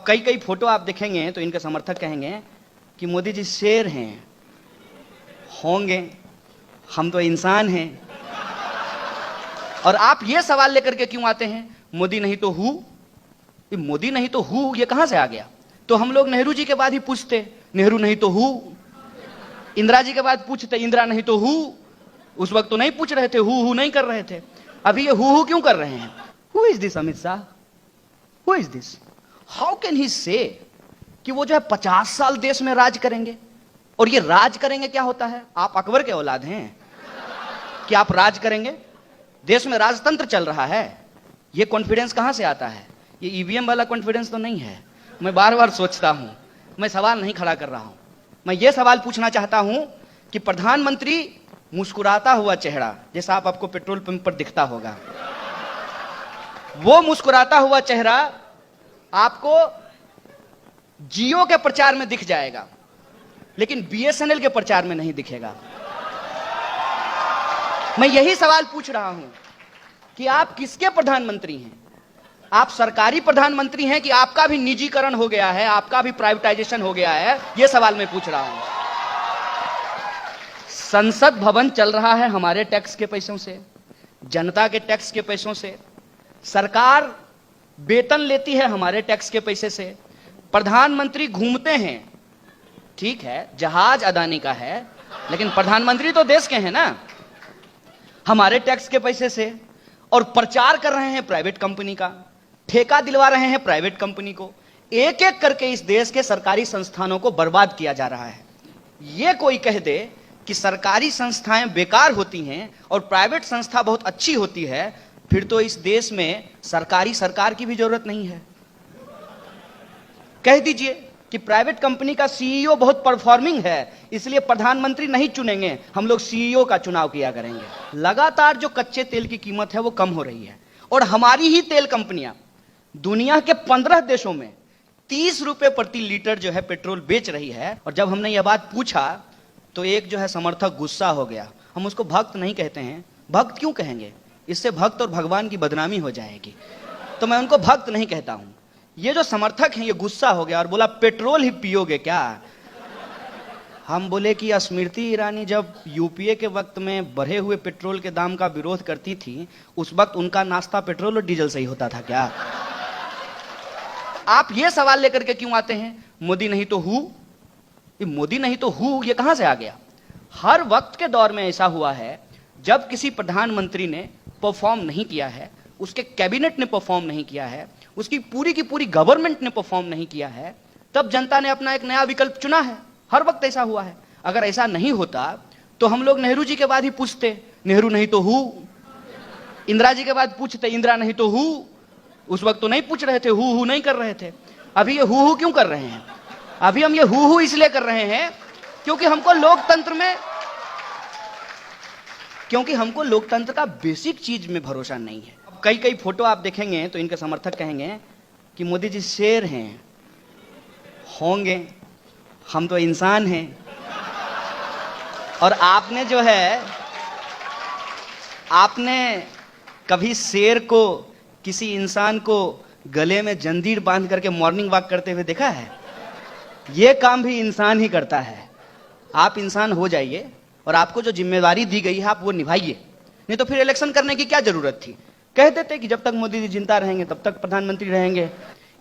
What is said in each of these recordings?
कई कई फोटो आप देखेंगे तो इनके समर्थक कहेंगे कि मोदी जी शेर हैं, होंगे, हम तो इंसान हैं। और आप ये सवाल लेकर के क्यों आते हैं, मोदी नहीं तो हु? मोदी नहीं तो हु ये कहां से आ गया? तो हम लोग नेहरू जी के बाद ही पूछते, नेहरू नहीं तो हु। इंदिरा जी के बाद पूछते, इंदिरा नहीं तो हु। उस वक्त तो नहीं पूछ रहे थे, हु नहीं कर रहे थे। अभी ये हु क्यों कर रहे हैं? Who is this Amit Shah? Who is this? How can he से कि वो जो है 50 साल देश में राज करेंगे? और ये राज करेंगे क्या होता है? आप अकबर के औलाद हैं कि आप राज करेंगे? देश में राजतंत्र चल रहा है। ये कॉन्फिडेंस कहां से आता है? ये ईवीएम वाला कॉन्फिडेंस तो नहीं है। मैं बार बार सोचता हूं, मैं सवाल नहीं खड़ा कर रहा हूं। मैं ये सवाल पूछना चाहता हूं कि प्रधानमंत्री मुस्कुराता हुआ चेहरा, जैसा आपको पेट्रोल पंप पर दिखता होगा, वो मुस्कुराता हुआ चेहरा आपको जियो के प्रचार में दिख जाएगा, लेकिन बीएसएनएल के प्रचार में नहीं दिखेगा। मैं यही सवाल पूछ रहा हूं कि आप किसके प्रधानमंत्री हैं? आप सरकारी प्रधानमंत्री हैं कि आपका भी निजीकरण हो गया है, आपका भी प्राइवेटाइजेशन हो गया है? यह सवाल मैं पूछ रहा हूं। संसद भवन चल रहा है हमारे टैक्स के पैसों से, जनता के टैक्स के पैसों से। सरकार वेतन लेती है हमारे टैक्स के पैसे से। प्रधानमंत्री घूमते हैं, ठीक है, जहाज अदानी का है, लेकिन प्रधानमंत्री तो देश के हैं ना, हमारे टैक्स के पैसे से। और प्रचार कर रहे हैं प्राइवेट कंपनी का, ठेका दिलवा रहे हैं प्राइवेट कंपनी को। एक एक करके इस देश के सरकारी संस्थानों को बर्बाद किया जा रहा है। यह कोई कह दे कि सरकारी संस्थाएं बेकार होती हैं और प्राइवेट संस्था बहुत अच्छी होती है, फिर तो इस देश में सरकार की भी जरूरत नहीं है। कह दीजिए कि प्राइवेट कंपनी का सीईओ बहुत परफॉर्मिंग है, इसलिए प्रधानमंत्री नहीं चुनेंगे, हम लोग सीईओ का चुनाव किया करेंगे। लगातार जो कच्चे तेल की कीमत है वो कम हो रही है, और हमारी ही तेल कंपनियां दुनिया के 15 देशों में 30 रुपए प्रति लीटर जो है पेट्रोल बेच रही है। और जब हमने यह बात पूछा तो एक जो है समर्थक गुस्सा हो गया। हम उसको भक्त नहीं कहते हैं, भक्त क्यों कहेंगे? इससे भक्त और भगवान की बदनामी हो जाएगी, तो मैं उनको भक्त नहीं कहता हूं। ये जो समर्थक हैं ये गुस्सा हो गया और बोला पेट्रोल ही पियोगे क्या? हम बोले कि स्मृति ईरानी जब यूपीए के वक्त में बढ़े हुए पेट्रोल के दाम का विरोध करती थी, उस वक्त उनका नाश्ता पेट्रोल और डीजल से ही होता था क्या? आप ये सवाल लेकर के क्यों आते हैं, मोदी नहीं तो हु? मोदी नहीं तो हु ये कहां से आ गया? हर वक्त के दौर में ऐसा हुआ है, जब किसी प्रधानमंत्री ने परफॉर्म नहीं किया है, उसके कैबिनेट ने परफॉर्म नहीं किया है, उसकी पूरी की पूरी गवर्नमेंट ने परफॉर्म नहीं किया है, तब जनता ने अपना एक नया विकल्प चुना है। हर वक्त ऐसा हुआ है। अगर ऐसा नहीं होता तो हम लोग नेहरू जी के बाद ही पूछते, नेहरू नहीं तो हु। इंदिरा जी के बाद पूछते, इंदिरा नहीं तो हु। उस वक्त तो नहीं पूछ रहे थे, हु नहीं कर रहे थे। अभी ये हु क्यों कर रहे हैं? अभी हम ये हु इसलिए कर रहे हैं क्योंकि हमको लोकतंत्र का बेसिक चीज में भरोसा नहीं है। कई कई फोटो आप देखेंगे तो इनके समर्थक कहेंगे कि मोदी जी शेर हैं, होंगे, हम तो इंसान हैं। और आपने कभी शेर को, किसी इंसान को गले में जंजीर बांध करके मॉर्निंग वॉक करते हुए देखा है? यह काम भी इंसान ही करता है। आप इंसान हो जाइए और आपको जो जिम्मेदारी दी गई है आप वो निभाइए, नहीं तो फिर इलेक्शन करने की क्या जरूरत थी? कह देते कि जब तक मोदी जी जिंदा रहेंगे तब तक प्रधानमंत्री रहेंगे।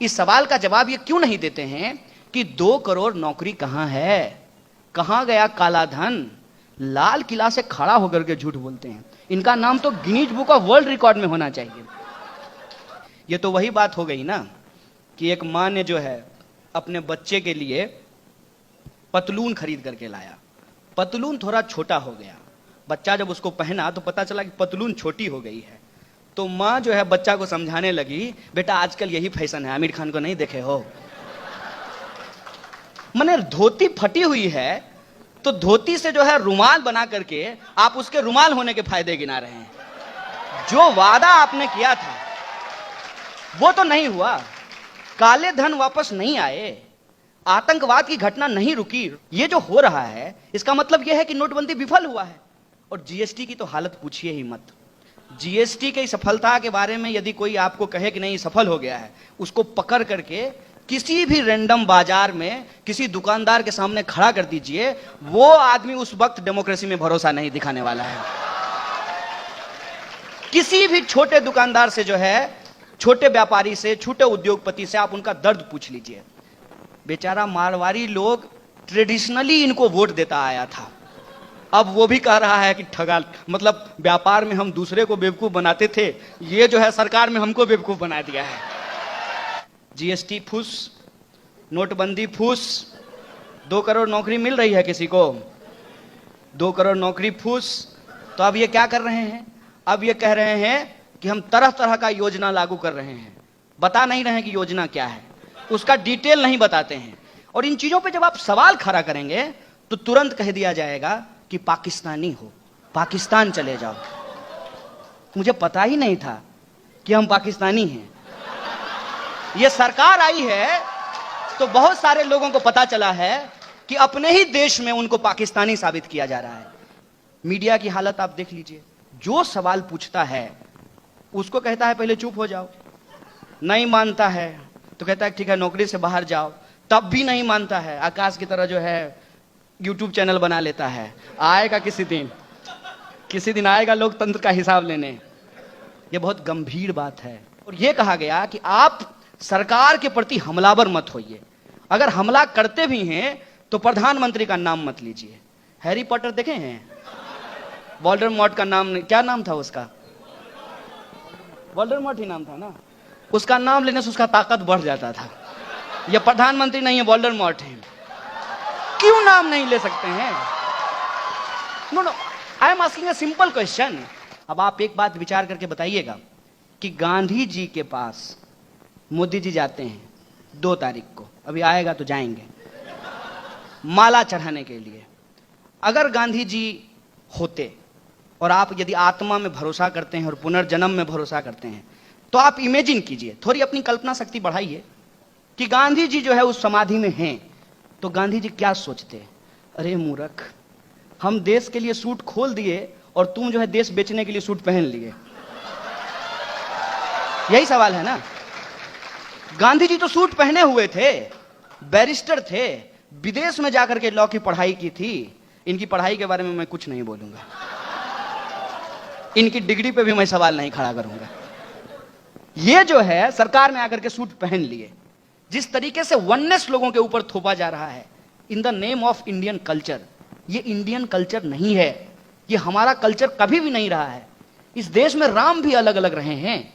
इस सवाल का जवाब ये क्यों नहीं देते हैं कि 2 करोड़ नौकरी कहां है, कहां गया काला धन? लाल किला से खड़ा होकर के झूठ बोलते हैं। इनका नाम तो Guinness book of world record में होना चाहिए। ये तो वही बात हो गई ना कि एक मां ने जो है अपने बच्चे के लिए पतलून खरीद करके लाया, पतलून थोड़ा छोटा हो गया, बच्चा जब उसको पहना तो पता चला कि पतलून छोटी हो गई है। तो मां जो है बच्चा को समझाने लगी, बेटा आजकल यही फैशन है, आमिर खान को नहीं देखे हो? माने धोती फटी हुई है तो धोती से जो है रुमाल बना करके आप उसके रुमाल होने के फायदे गिना रहे हैं। जो वादा आपने किया था वो तो नहीं हुआ, काले धन वापस नहीं आए, आतंकवाद की घटना नहीं रुकी। ये जो हो रहा है इसका मतलब यह है कि नोटबंदी विफल हुआ है। और जीएसटी की तो हालत पूछिए ही मत। जीएसटी की सफलता के बारे में यदि कोई आपको कहे कि नहीं सफल हो गया है, उसको पकड़ करके किसी भी रैंडम बाजार में किसी दुकानदार के सामने खड़ा कर दीजिए, वो आदमी उस वक्त डेमोक्रेसी में भरोसा नहीं दिखाने वाला है। किसी भी छोटे दुकानदार से जो है, छोटे व्यापारी से, छोटे उद्योगपति से आप उनका दर्द पूछ लीजिए। बेचारा मारवाड़ी लोग ट्रेडिशनली इनको वोट देता आया था, अब वो भी कह रहा है कि ठगा, मतलब व्यापार में हम दूसरे को बेवकूफ बनाते थे, ये जो है सरकार में हमको बेवकूफ बना दिया है। जीएसटी फूस, नोटबंदी फूस, 2 करोड़ नौकरी मिल रही है किसी को, 2 करोड़ नौकरी फूस। तो अब ये क्या कर रहे हैं, अब ये कह रहे हैं कि हम तरह तरह का योजना लागू कर रहे हैं, बता नहीं रहे हैं कि योजना क्या है, उसका डिटेल नहीं बताते हैं। और इन चीजों पे जब आप सवाल खड़ा करेंगे तो तुरंत कह दिया जाएगा कि पाकिस्तानी हो, पाकिस्तान चले जाओ। मुझे पता ही नहीं था कि हम पाकिस्तानी हैं। ये सरकार आई है तो बहुत सारे लोगों को पता चला है कि अपने ही देश में उनको पाकिस्तानी साबित किया जा रहा है। मीडिया की हालत आप देख लीजिए, जो सवाल पूछता है उसको कहता है पहले चुप हो जाओ, नहीं मानता है तो कहता है ठीक है नौकरी से बाहर जाओ, तब भी नहीं मानता है, आकाश की तरह जो है यूट्यूब चैनल बना लेता है। आएगा किसी दिन आएगा लोकतंत्र का हिसाब लेने। यह बहुत गंभीर बात है। और यह कहा गया कि आप सरकार के प्रति हमलावर मत होइए, अगर हमला करते भी हैं तो प्रधानमंत्री का नाम मत लीजिए। हैरी पॉटर देखे हैं, वोल्डेमॉर्ट का नाम, क्या नाम था उसका, वोल्डेमॉर्ट ही नाम था ना, उसका नाम लेने से उसका ताकत बढ़ जाता था। यह प्रधानमंत्री नहीं है, वोल्डेमॉर्ट है। क्यों नाम नहीं ले सकते हैं? No no, I am asking a simple question. अब आप एक बात विचार करके बताइएगा कि गांधी जी के पास मोदी जी जाते हैं 2 तारीख को, अभी आएगा तो जाएंगे, माला चढ़ाने के लिए। अगर गांधी जी होते और आप यदि आत्मा में भरोसा करते हैं और पुनर्जन्म में भरोसा करते हैं तो आप इमेजिन कीजिए, थोड़ी अपनी कल्पना शक्ति बढ़ाइए कि गांधी जी जो है उस समाधि में हैं, तो गांधी जी क्या सोचते? अरे मूर्ख, हम देश के लिए सूट खोल दिए और तुम जो है देश बेचने के लिए सूट पहन लिए। यही सवाल है ना। गांधी जी तो सूट पहने हुए थे, बैरिस्टर थे, विदेश में जाकर के लॉ की पढ़ाई की थी। इनकी पढ़ाई के बारे में मैं कुछ नहीं बोलूंगा, इनकी डिग्री पे भी मैं सवाल नहीं खड़ा करूंगा। ये जो है सरकार में आकर के सूट पहन लिए, जिस तरीके से वननेस लोगों के ऊपर थोपा जा रहा है in the name of Indian culture, ये इंडियन कल्चर नहीं है, ये हमारा कल्चर कभी भी नहीं रहा है। इस देश में राम भी अलग अलग रहे हैं,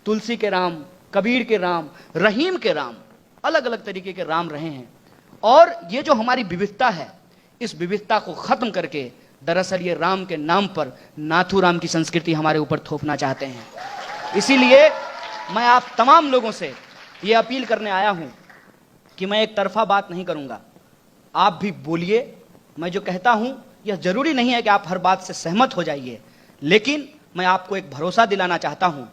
तुलसी के राम, कबीर के राम, रहीम के राम, अलग अलग तरीके के राम रहे हैं। और ये जो हमारी विविधता है, इस विविधता को खत्म करके दरअसल ये राम के नाम पर नाथूराम की संस्कृति हमारे ऊपर थोपना चाहते हैं। इसीलिए मैं आप तमाम लोगों से ये अपील करने आया हूं कि मैं एक तरफा बात नहीं करूंगा, आप भी बोलिए। मैं जो कहता हूं यह जरूरी नहीं है कि आप हर बात से सहमत हो जाइए, लेकिन मैं आपको एक भरोसा दिलाना चाहता हूं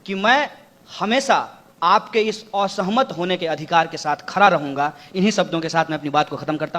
कि मैं हमेशा आपके इस असहमत होने के अधिकार के साथ खड़ा रहूंगा। इन्हीं शब्दों के साथ मैं अपनी बात को खत्म करता हूं।